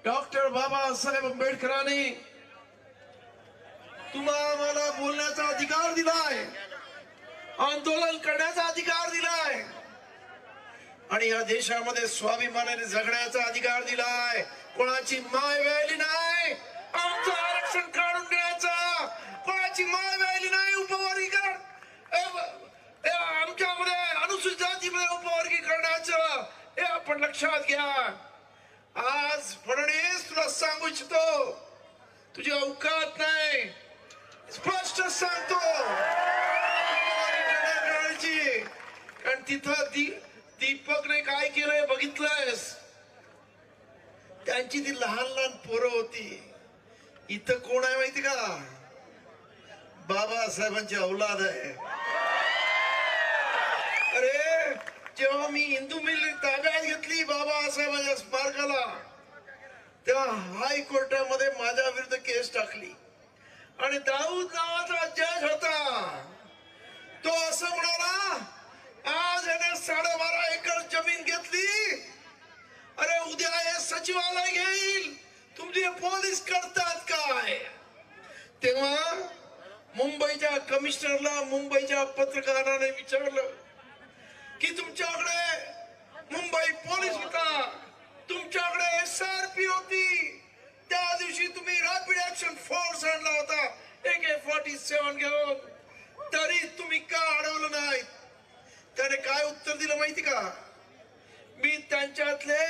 Doctor Babasaheb आंबेडकरांनी तुम्हाला बोलण्याचा अधिकार दिलाय, आंदोलन करण्याचा अधिकार दिलाय आणि या देशामध्ये स्वाभिमानाने जगण्याचा अधिकार दिलाय. कोणाची माय व्यायली नाही आमचं आरक्षण काढून देण्याचा, कोणाची माय व्यायली नाही उपवर्गीकरण आमच्यामध्ये अनुसूचित जातीमध्ये उपवर्गीकरणाचं. हे आपण लक्षात घ्या. आज फडणवीस तुला सांगू इच्छितो, तुझी अवकात नाही, स्पष्ट सांगतो. कारण तिथं दीपकने काय केलंय बघितलंयस. त्यांची ती लहान लहान पोरं होती. इथं कोण आहे माहिती का? बाबासाहेबांची औलाद आहे. अरे जेव्हा मी हिंदू मिल ताब्यात घेतली बाबासाहेबांच्या स्मारकाला, तेव्हा हायकोर्टामध्ये माझ्या विरुद्ध केस टाकली आणि दाऊद नावाचा जज होता. तो असं म्हणाला, आज याने 12.5 एकर जमीन घेतली, अरे उद्या हे सचिवालय घेईल, तुमचे पोलीस करतात काय? तेव्हा मुंबईच्या कमिशनरला मुंबईच्या पत्रकाराने विचारलं की तुमच्याकडे मुंबई पोलीस होता, तुमच्याकडे SRP होती, त्या दिवशी तुम्ही रॅपिड ऍक्शन फोर्स आणला होता AK-47 घेऊन, तरी तुम्ही का अडवलं नाही? त्याने काय उत्तर दिलं माहिती का? मी त्यांच्यातले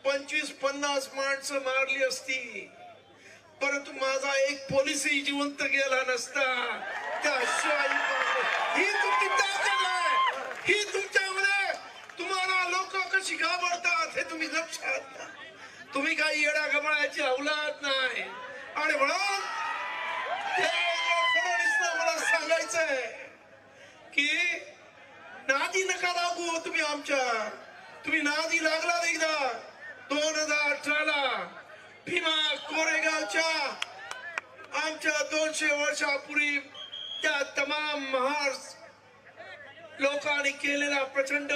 25-50 माणसं मारली असती, परंतु माझा एक पोलीसही जिवंत गेला नसता. त्याशिवाय ही तुमची ताकद आहे, ही तुमच्यामध्ये तुम्हाला लोक कशी घाबरतात हे तुम्ही लक्षात घ्या. तुम्ही काही येडा गमाळ्याची औलाद नाही. आणि म्हणून फडणवीसला मला सांगायचंय की नादी नका लागू तुम्ही आमच्या. तुम्ही नादी लागला एकदा 2018ला भीमा कोरेगावच्या आमच्या 200 वर्षापूर्वी त्या तमाम महार लोकांनी केलेला प्रचंड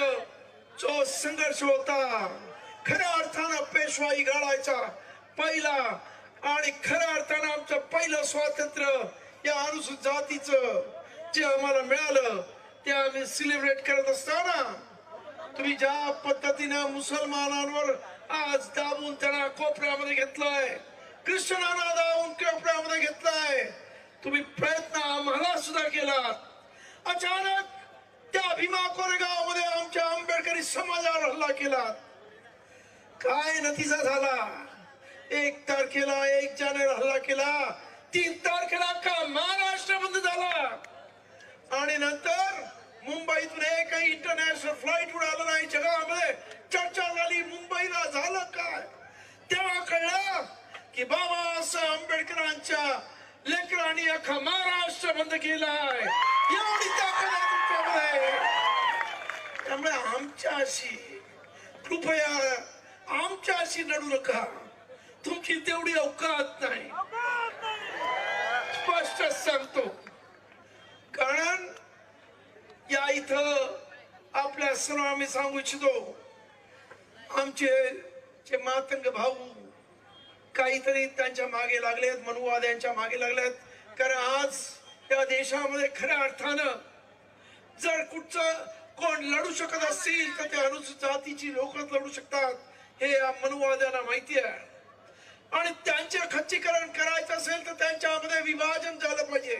जो संघर्ष होता, खऱ्या अर्थानं पेशवाई घालायचा पहिला आणि खऱ्या अर्थानं आमचं पहिलं स्वातंत्र्य या अनुसूचित जातीचं जे आम्हाला मिळालं ते आम्ही सेलिब्रेट करत असताना तुम्ही ज्या पद्धतीनं मुसलमानांवर आज दाबून त्यांना कोपऱ्यामध्ये घेतलाय, ख्रिश्चनांना दाबून कोपऱ्यामध्ये घेतलाय, तुम्ही प्रयत्न आम्हाला सुद्धा केला. अचानक त्या भीमा कोरेगाव मध्ये आमच्या आंबेडकरी समाजावर हल्ला केला. काय नतीजा झाला? 1 तारखेला 1 जानेवारी हल्ला केला, 3 तारखेला का महाराष्ट्र बंद झाला आणि नंतर मुंबईतून एकही इंटरनॅशनल फ्लाईट उडालं नाही. जगामध्ये चर्चा झाली मुंबईला झालं काय. तेव्हा कळलं की बाबासाहेब आंबेडकरांच्या लेकरांनी अख्खा महाराष्ट्र बंद केलाय. एवढी ताकद आहे तुमच्यामध्ये. त्यामुळे आमच्याशी कृपया आमच्याशी लढू नका. तुमची तेवढी अवकात नाही, स्पष्ट सांगतो. कारण या इथं आपल्या सर्व आम्ही सांगू इच्छितो, आमचे जे मातंग भाऊ काहीतरी त्यांच्या मागे लागलेत, मनुवाद्यांच्या मागे लागलेत. कारण आज या देशामध्ये खऱ्या अर्थानं जर कुठचं कोण लढू शकत असतील तर ते अनुसूचित जातीची लोक लढू शकतात, हे या मनुवाद्यांना माहिती आहे. आणि त्यांचे खच्चीकरण करायचं असेल तर त्यांच्यामध्ये विभाजन झालं पाहिजे,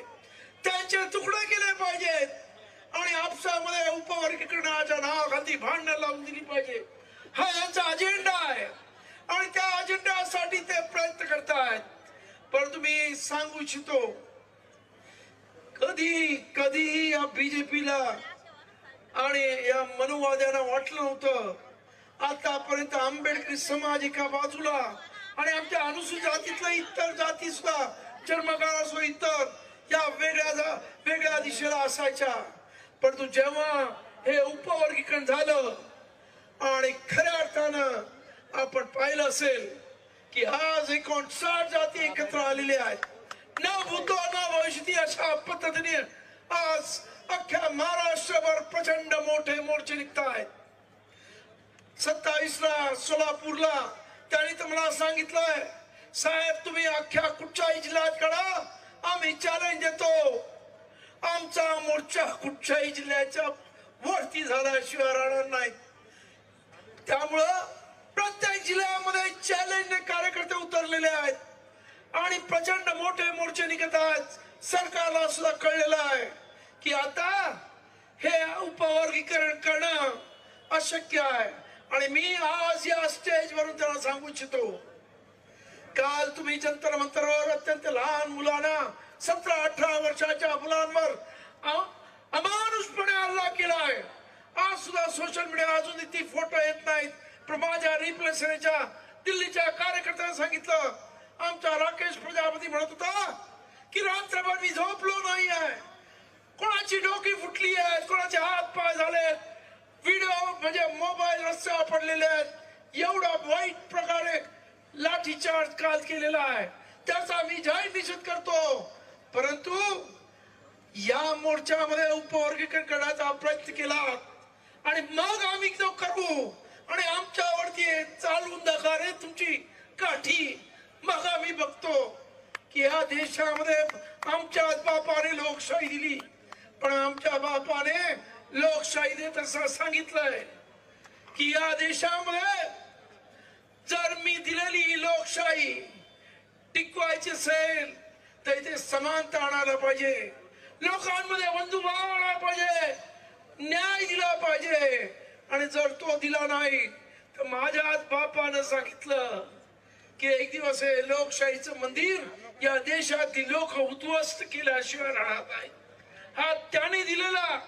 त्यांचे तुकडे केले पाहिजेत आणि आपसामध्ये उपवर्गीकरणाच्या नावाखाली भांडणं लावून दिली पाहिजे. हा यांचा अजेंडा आहे आणि त्या अजेंडासाठी ते प्रयत्न करतायत. परंतु मी सांगू इच्छितो, कधीही या बीजेपीला आणि या मनुवाद्यांना वाटलं नव्हतं आतापर्यंत आंबेडकरी समाज एका बाजूला आणि आमच्या अनुसूचित जातीतल्या इतर जाती सुद्धा जन्मगाळ असो इतर या वेगळ्या दिशेला असायच्या. परंतु जेव्हा हे उपवर्गीकरण झालं आणि खऱ्या अर्थानं आपण पाहिलं असेल की आज 59 जाती एकत्र आलेल्या आहेत. न भूतो न भविष्यती अशा पद्धतीने आज अख्ख्या महाराष्ट्रभर प्रचंड मोठे मोर्चे निघत आहेत. 27ला सोलापूरला त्यांनी तर मला सांगितलंय, साहेब तुम्ही अख्ख्या कुठच्याही जिल्ह्यात काढा, आम्ही चॅलेंज देतो, आमचा मोर्चा कुठच्याही जिल्ह्याच्या वरती झाल्याशिवाय राहणार नाही. त्यामुळं प्रत्येक जिल्ह्यामध्ये चॅलेंजने कार्यकर्ते उतरलेले आहेत आणि प्रचंड मोठे मोर्चे निघत आहेत. सरकारला सुद्धा कळलेलं आहे की आता हे उपवर्गीकरण करणं अशक्य आहे. आणि मी आज या स्टेजवरून त्यांना सांगू इच्छितो, काल तुम्ही जंतर मंतरवर अत्यंत लहान मुलांना 17-18 वर्षाच्या मुलांवर अमानुषपणे हल्ला केलाय. आज सुद्धा सोशल मीडिया अजून ती फोटो येत नाहीत. पण माझ्या रिप्रेझेंटेटिव्हच्या दिल्लीच्या कार्यकर्त्यांना सांगितलं, आमचा राकेश प्रजापती म्हणत होता की रात्रभर मी झोपलो नाही आहे, कोणाची डोकी फुटली आहे, कोणाचे हात पाय झालेत, व्हिडिओ म्हणजे मोबाईल रस्त्यावर पडलेले आहेत. एवढा वाईट प्रकारे लाठीचार्ज काल केलेला आहे, त्याचा मी जाहीर निषेध करतो. परंतु या मोर्चामध्ये उपवर्गीकरण करण्याचा प्रयत्न केला आणि मग आम्ही तो करू आणि आमच्यावरती चालून दाखवा तुमची काठी. मग आम्ही बघतो की या देशामध्ये आमच्या बापाने लोकशाही दिली, पण आमच्या बापाने लोकशाही देत असं सांगितलंय की या देशामध्ये जर मी दिलेली लोकशाही टिकवायची असेल तर इथे समानता आणायला पाहिजे, लोकांमध्ये बंधुभाव आणायला पाहिजे, न्याय दिला पाहिजे. आणि जर तो दिला नाही तर माझ्या बापानं सांगितलं की एक दिवस हे लोकशाहीचं मंदिर या देशातील लोक उद्ध्वस्त केल्याशिवाय राहणार नाही. हा त्याने दिलेला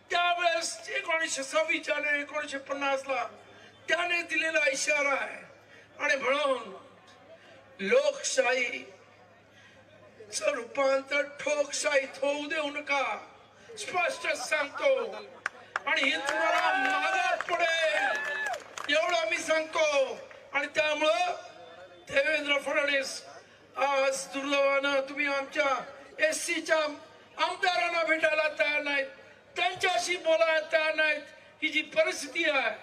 त्यावेळेस 1926 जानेवारी 1950 त्याने दिलेला इशारा आहे. आणि म्हणून लोकशाही रूपांतर ठोकशाहीत होऊ देऊ नका, स्पष्ट सांगतो. आणि हे तुम्हाला मागात पडेल एवढं मी सांगतो. आणि त्यामुळं देवेंद्र फडणवीस आज दुर्दैवानं तुम्ही आमच्या एससीच्या आमदारांना भेटायला तयार नाहीत, त्यांच्याशी बोलायला तयार नाहीत. ही जी परिस्थिती आहे,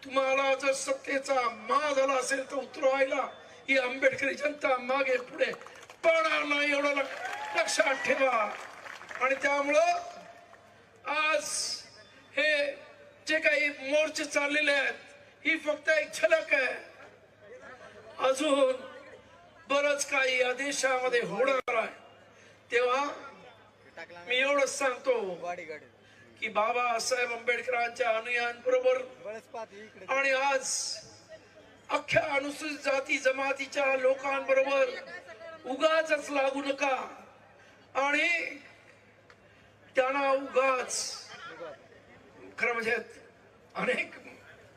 तुम्हाला जर सत्तेचा मा झाला असेल तर उतरवायला ही आंबेडकरी जनता मागे पुढे पडणार नाही, एवढं लक्षात ठेवा. आणि त्यामुळं आज हे जे काही मोर्चे चाललेले आहेत ही फक्त एक झलक आहे, अजून बरंच काही या देशामध्ये होणार आहे. तेव्हा मी एवढंच सांगतो की बाबासाहेब आंबेडकरांच्या अनुयायांबरोबर आणि आज अख्ख्या अनुसूचित जाती जमातीच्या लोकांबरोबर उगाच लागू नका आणि त्यांना उगाच खरं म्हणजे अनेक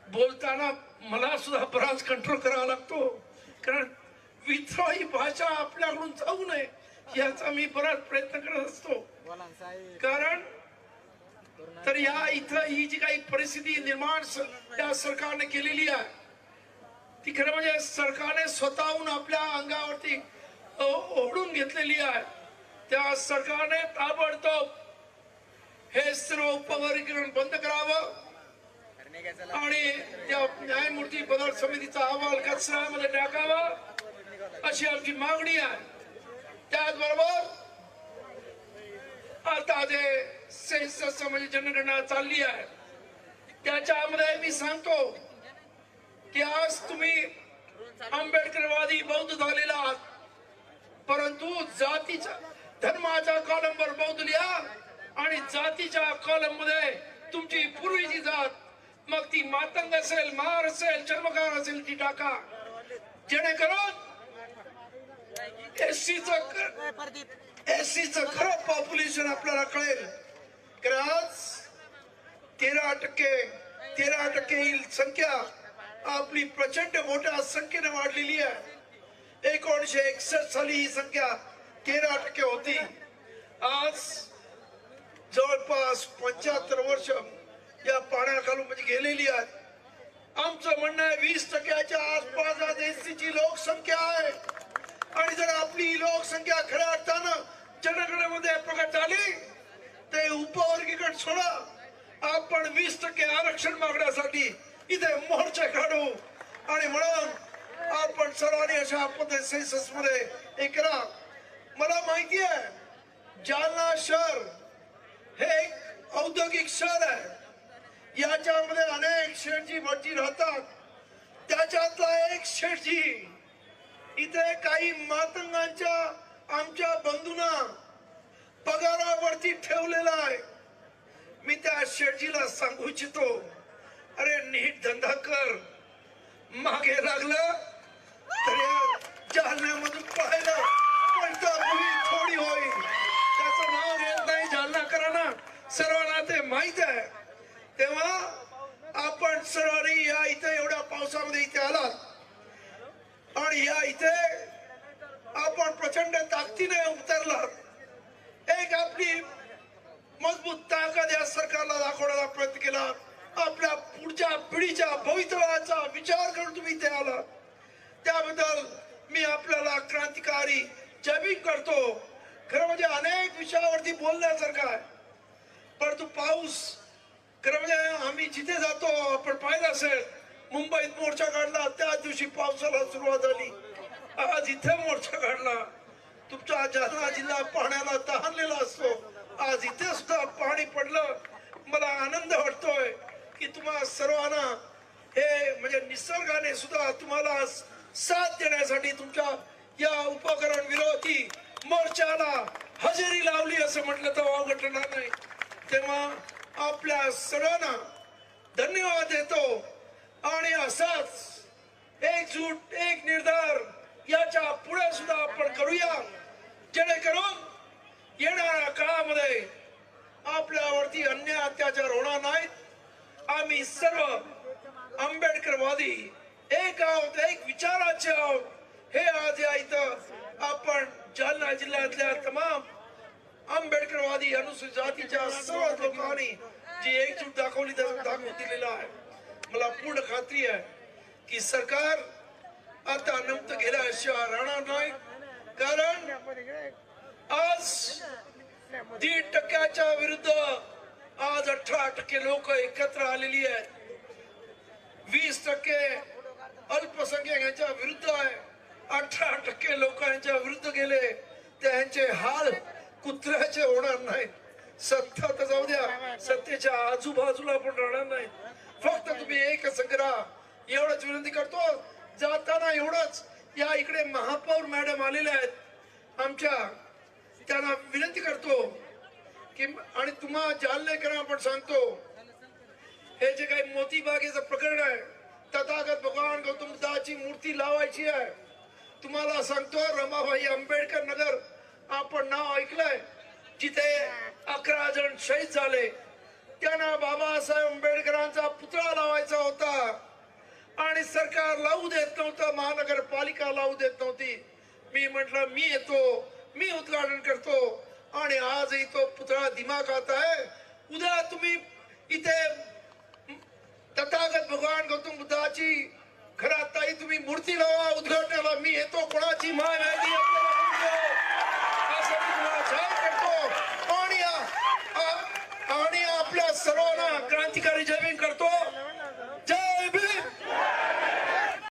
बोलताना मला सुद्धा बराच कंट्रोल करावा लागतो, कारण विद्रोही भाषा आपल्याकडून जाऊ नये याचा मी बराच प्रयत्न करत असतो. कारण तर या इथं ही जी काही परिस्थिती निर्माण त्या सरकारने केलेली आहे ती खरं म्हणजे सरकारने स्वतःहून आपल्या अंगावरती ओढून घेतलेली आहे. त्या सरकारने ताबडतोब हे सर्व उपवर्गीकरण बंद करावं आणि त्या न्यायमूर्ती बदल समितीचा अहवाल कचऱ्यामध्ये टाकावा अशी आमची मागणी आहे. त्याचबरोबर आता जे सेन्सस म्हणजे जनगणना चालली आहे त्याच्यामध्ये मी सांगतो की आज तुम्ही आंबेडकरवादी बौद्ध झालेला आहात, परंतु जातीच्या धर्माच्या कॉलमवर बौद्ध लिहा आणि जातीच्या कॉलम मध्ये तुमची पूर्वीची जात, मग ती मातंग असेल, महार असेल, चर्मकार असेल ती टाका, जेणेकरून एससीचं खरं पॉप्युलेशन आपल्याला कळेल. आज 13% ही संख्या आपली प्रचंड मोठ्या संख्येने वाढलेली आहे. 1961 साली ही संख्या 13% होती. आज जवळपास 75 वर्ष या पाण्याखालून म्हणजे गेलेली आहे. आमचं म्हणणं आहे 20%च्या आसपास आज एससीची लोकसंख्या आहे आणि जर आपली लोकसंख्या खऱ्या अर्थानं जनगणनेमध्ये प्रकट झाली ते उपवर्गीकरण सोडा, आपण 20% आरक्षण मागण्यासाठी इथे मोर्चे काढू. आणि म्हणून आपण सर्वांनी अशा पद्धतीने हे करा. मला माहिती आहे जालना शहर हे एक औद्योगिक शहर आहे. याच्यामध्ये अनेक शेठजी भटजी राहतात. त्याच्यातला एक शेठजी इथे काही मातंगांच्या आमच्या बंधूंना पगारावरती ठेवलेला आहे. मी त्या शेठजीला सांगू इच्छितो, अरे नीट धंदा कर. मागे लागलं तर या जालन्यामधून पाहिलं पण थोडी होईल. त्याचं नाव घेत नाही, जालना करा ना, सर्वांना ते माहित आहे. तेव्हा आपण सर्वांनी या इथे एवढ्या पावसामध्ये इथे आलात आणि या इथे आपण प्रचंड ताकदीने उतरलात. एक आपली मजबूत ताकद या सरकारला दाखवण्याचा प्रयत्न केला. आपल्या पुढच्या पिढीच्या भवितव्याचा विचार करून तुम्ही इथे आलात, त्याबद्दल मी आपल्याला क्रांतिकारी जय करतो. खरं म्हणजे अनेक विषयावरती बोलण्यासारखं आहे, परंतु पाऊस खरं म्हणजे आम्ही जिथे जातो आपण पाहिलं असेल, मुंबईत मोर्चा काढला त्याच दिवशी पावसाला सुरुवात झाली. आज इथे मोर्चा काढला. तुमचा जालना जिल्हा पाण्याला तहानलेला असतो, आज इथे सुद्धा पाणी पडलं. मला आनंद वाटतोय की तुम्हा सर्वांना हे म्हणजे निसर्गाने सुद्धा तुम्हाला साथ देण्यासाठी तुमच्या या उपकरण विरोधी मोर्चाला हजेरी लावली असं म्हटलं तर वाव घटणार नाही. तेव्हा आपल्या सर्वांना धन्यवाद देतो आणि असाच एकजूट एक निर्धार याच्या पुढे सुद्धा आपण करूया, जेणेकरून येणाऱ्या काळामध्ये आपल्यावरती अन्याय अत्याचार होणार नाहीत. आम्ही सर्व आंबेडकरवादी एक आहोत, एक विचाराचे आहोत. हे आज या इथं आपण जालना जिल्ह्यातल्या तमाम आंबेडकरवादी अनुसूचित जातीच्या सर्व लोकांनी जी एकजूट दाखवली दाखवून दिलेला आहे. मला पूर्ण खात्री आहे की सरकार आता नमतं गेल्याशिवाय राहणार नाही. कारण आज 1.5% विरुद्ध आज 18% लोक एकत्र आलेली आहेत. 20% अल्पसंख्याक यांच्या विरुद्ध आहे. 18% लोक यांच्या विरुद्ध गेले. त्यांचे हाल कुत्र्याचे होणार नाहीत. सत्ता तर जाऊ द्या, सत्तेच्या आजूबाजूला पण राहणार नाही. फक्त तुम्ही एकच करा एवढंच विनंती करतो. जाताना एवढंच, या इकडे महापौर मॅडम आलेल्या आहेत आमच्या, त्यांना विनंती करतो की आणि तुम्हा जालनेकरांना आपण सांगतो, हे जे काही मोतीबागेचं प्रकरण आहे, तथागत भगवान गौतम बुद्धाची मूर्ती लावायची आहे. तुम्हाला सांगतो रमाबाई आंबेडकर नगर आपण नाव ऐकलंय, जिथे 11 जण शहीद झाले. त्यांना बाबासाहेब आंबेडकरांचा पुतळा लावायचा होता आणि सरकार लावू देत नव्हतं, महानगरपालिका लावू देत नव्हती. मी म्हटलं मी येतो, मी उद्घाटन करतो आणि आजही तो पुतळा दिमागात आहे. उद्या तुम्ही इथे तथागत भगवान गौतम बुद्धाची घरात ताई तुम्ही मूर्ती लावा उद्घाटनाला. मी येतो, कोणाची माय व्याधी असं मी तुम्हाला जाहीर करतो आणि आपल्या सर्वांना क्रांतिकारी जय भीम करतो.